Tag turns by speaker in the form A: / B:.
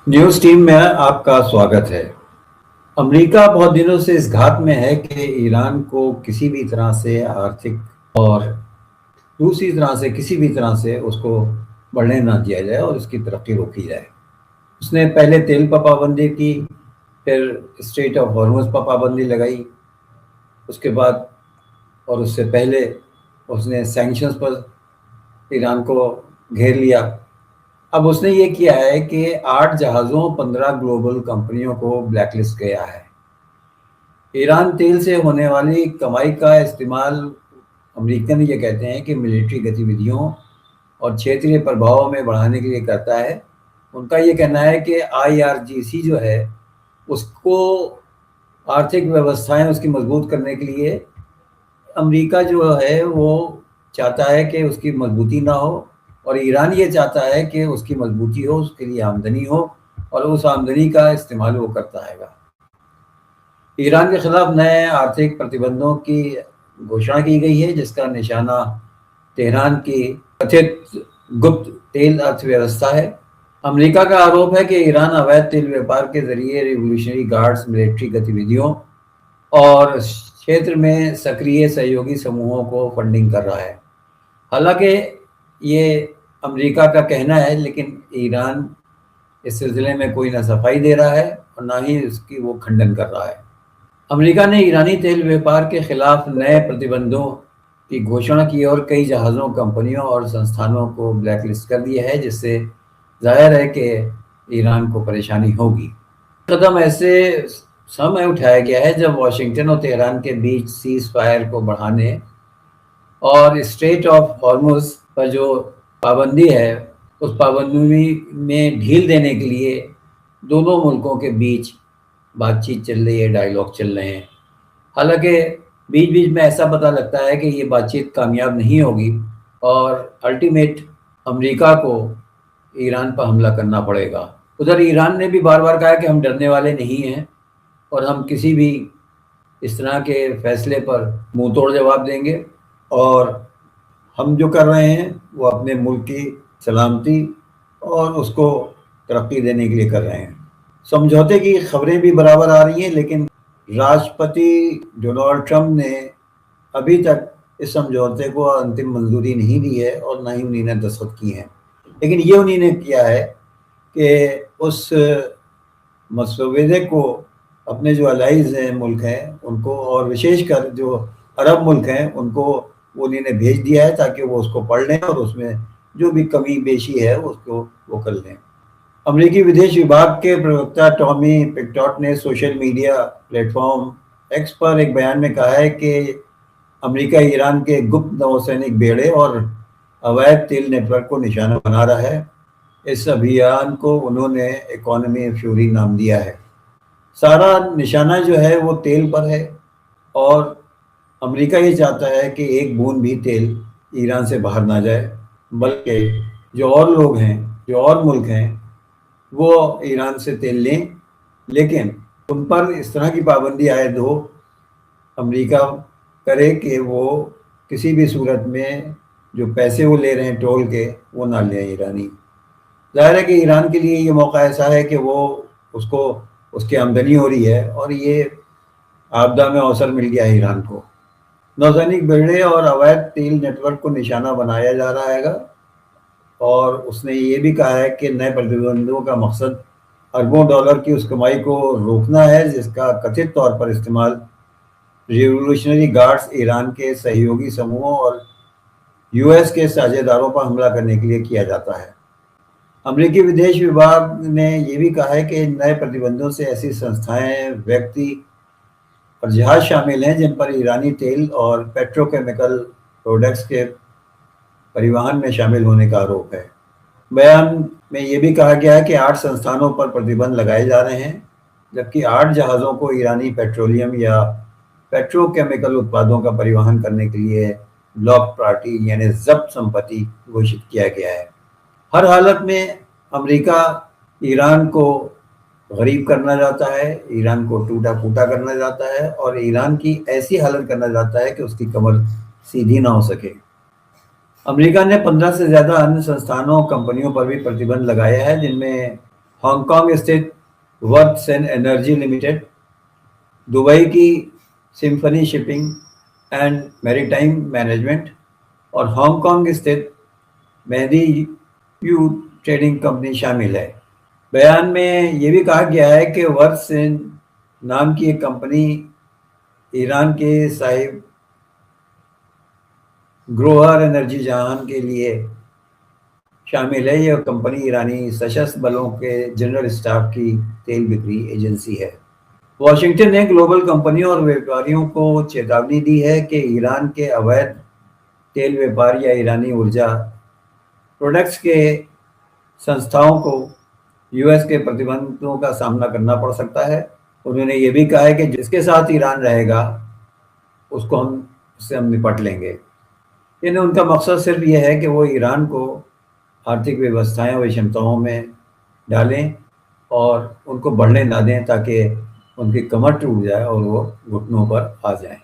A: News team में आपका स्वागत है। अमेरिका बहुत दिनों से इस घात में है कि ईरान को किसी भी तरह से आर्थिक और दूसरी तरह से किसी भी तरह से उसको बढ़ने ना दिया जाए और उसकी तरक्की रोकी जाए। उसने पहले तेल पर पाबंदी की, फिर स्ट्रेट ऑफ हॉर्मुज़ पर पाबंदी लगाई, उसके बाद और उससे पहले उसने सैंक्शंस पर ईरान को घेर लिया। अब उसने ये किया है कि 8 जहाज़ों 15 ग्लोबल कंपनियों को ब्लैकलिस्ट किया है। ईरान तेल से होने वाली कमाई का इस्तेमाल अमेरिकन ये कहते हैं कि मिलिट्री गतिविधियों और क्षेत्रीय प्रभाव में बढ़ाने के लिए करता है। उनका ये कहना है कि आईआरजीसी जो है उसको आर्थिक व्यवस्थाएं उसकी मजबूत करने के लिए अमेरिका जो है वो चाहता है कि उसकी मजबूती ना हो, और ईरान ये चाहता है कि उसकी मजबूती हो, उसके लिए आमदनी हो, और उस आमदनी का इस्तेमाल वो करता है। ईरान के खिलाफ नए आर्थिक प्रतिबंधों की घोषणा की गई है, जिसका निशाना तेहरान की कथित गुप्त तेल अर्थव्यवस्था है। अमेरिका का आरोप है कि ईरान अवैध तेल व्यापार के जरिए रिवोल्यूशनरी गार्ड्स, मिलिट्री गतिविधियों और क्षेत्र में सक्रिय सहयोगी समूहों को फंडिंग कर रहा है। हालांकि ये अमेरिका का कहना है, लेकिन ईरान इस सिलसिले में कोई ना सफाई दे रहा है और ना ही इसकी वो खंडन कर रहा है। अमेरिका ने ईरानी तेल व्यापार के खिलाफ नए प्रतिबंधों की घोषणा की और कई जहाज़ों, कंपनियों और संस्थानों को ब्लैकलिस्ट कर दिया है, जिससे जाहिर है कि ईरान को परेशानी होगी। कदम ऐसे समय उठाया गया है जब वाशिंगटन और तेहरान के बीच सीज फायर को बढ़ाने और स्ट्रेट ऑफ हॉर्मुज़ पर जो पाबंदी है उस पाबंदी में ढील देने के लिए दोनों मुल्कों के बीच बातचीत चल रही है, डायलॉग चल रहे हैं। हालांकि बीच बीच में ऐसा पता लगता है कि ये बातचीत कामयाब नहीं होगी और अल्टीमेट अमेरिका को ईरान पर हमला करना पड़ेगा। उधर ईरान ने भी बार बार कहा कि हम डरने वाले नहीं हैं और हम किसी भी इस तरह के फैसले पर मुंह तोड़ जवाब देंगे, और हम जो कर रहे हैं वो अपने मुल्क की सलामती और उसको तरक्की देने के लिए कर रहे हैं। समझौते की खबरें भी बराबर आ रही हैं, लेकिन राष्ट्रपति डोनाल्ड ट्रंप ने अभी तक इस समझौते को अंतिम मंजूरी नहीं दी है और ना ही उन्होंने दस्तखत किए हैं। लेकिन ये उन्होंने किया है कि उस मसौदे को अपने जो अलाइज हैं, मुल्क हैं, उनको, और विशेषकर जो अरब मुल्क हैं उनको वो उन्होंने भेज दिया है ताकि वो उसको पढ़ लें और उसमें जो भी कमी बेशी है उसको वो कर लें। अमेरिकी विदेश विभाग के प्रवक्ता टॉमी पिकटॉट ने सोशल मीडिया प्लेटफॉर्म एक्स पर एक बयान में कहा है कि अमेरिका ईरान के गुप्त नौसैनिक बेड़े और अवैध तेल नेटवर्क को निशाना बना रहा है। इस अभियान को उन्होंने इकोनॉमी फ्यूरी नाम दिया है। सारा निशाना जो है वो तेल पर है, और अमेरिका ये चाहता है कि एक बूंद भी तेल ईरान से बाहर ना जाए, बल्कि जो और लोग हैं, जो और मुल्क हैं, वो ईरान से तेल लें, लेकिन उन पर इस तरह की पाबंदी आयद हो, अमेरिका करे कि वो किसी भी सूरत में जो पैसे वो ले रहे हैं टोल के वो ना लें ईरानी। ज़ाहिर है कि ईरान के लिए ये मौका ऐसा है कि वो उसको उसकी आमदनी हो रही है और ये आपदा में अवसर मिल गया है ईरान को। नौसैनिक बेड़े और अवैध तेल नेटवर्क को निशाना बनाया जा रहा है, और उसने ये भी कहा है कि नए प्रतिबंधों का मकसद अरबों डॉलर की उस कमाई को रोकना है जिसका कथित तौर पर इस्तेमाल रिवोल्यूशनरी गार्ड्स, ईरान के सहयोगी समूहों और यूएस के साझेदारों पर हमला करने के लिए किया जाता है। अमेरिकी विदेश विभाग ने यह भी कहा है कि नए प्रतिबंधों से ऐसी संस्थाएं, व्यक्ति और जहाज शामिल हैं जिन पर ईरानी तेल और पेट्रोकेमिकल प्रोडक्ट्स के परिवहन में शामिल होने का आरोप है। बयान में यह भी कहा गया है कि 8 संस्थानों पर प्रतिबंध लगाए जा रहे हैं, जबकि 8 जहाज़ों को ईरानी पेट्रोलियम या पेट्रोकेमिकल उत्पादों का परिवहन करने के लिए ब्लॉक प्रॉपर्टी यानी जब्त संपत्ति घोषित किया गया है। हर हालत में अमेरिका ईरान को गरीब करना चाहता है, ईरान को टूटा फूटा करना चाहता है और ईरान की ऐसी हालत करना चाहता है कि उसकी कमर सीधी ना हो सके। अमेरिका ने 15 से ज़्यादा अन्य संस्थानों, कंपनियों पर भी प्रतिबंध लगाया है, जिनमें ہانگ کانگ استھت ورتھ سین انرجی لمیٹڈ، دبئی کی Symphony shipping and maritime management اور ہانگ کانگ استھت مہدی یو ٹریڈنگ کمپنی شامل ہے۔ بیان میں یہ بھی کہا گیا ہے کہ ورتھ سین نام کی ایک کمپنی ایران کے صاحب گروہر انرجی جہان کے لیے شامل ہے۔ یہ کمپنی ایرانی سشستر بلوں کے جنرل اسٹاف کی تیل بکری ایجنسی ہے۔ واشنگٹن نے گلوبل کمپنیوں اور ویپاریوں کو چیتاونی دی ہے کہ ایران کے اویدھ تیل ویپار یا ایرانی ارجا پروڈکٹس کے سنستھاؤں کو یو ایس کے پرتبندھوں کا سامنا کرنا پڑ سکتا ہے۔ انہوں نے یہ بھی کہا ہے کہ جس کے ساتھ ایران رہے گا اس سے ہم نپٹ لیں گے۔ یعنی ان کا مقصد صرف یہ ہے کہ وہ ایران کو آرتھک ویوستھائیں و شمتاؤں میں ڈالیں اور ان کو بڑھنے نہ دیں تاکہ ان کی کمر ٹوٹ جائے اور وہ گھٹنوں پر آ جائیں۔